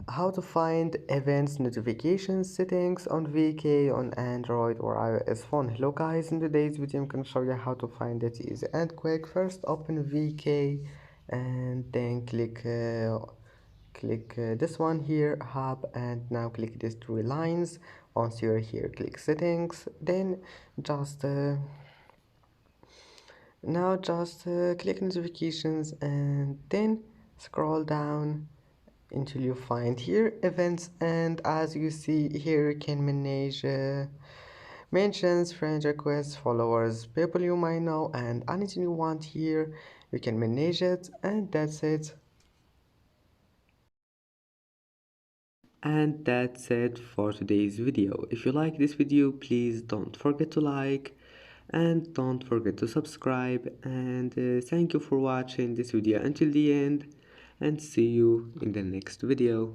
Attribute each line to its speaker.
Speaker 1: how to find events notifications settings on VK on Android or iOS phone. Hello guys, in today's video I'm going to show you how to find it easy and quick. First open VK and then click this one here, hub, and now click these three lines. Once you're here, click settings, then just click notifications and then scroll down until you find here events, and as you see here you can manage mentions, friend requests, followers, people you might know, and anything you want here you can manage it, and that's it. And that's it for today's video. If you like this video, please don't forget to like and don't forget to subscribe, and thank you for watching this video until the end, and see you in the next video.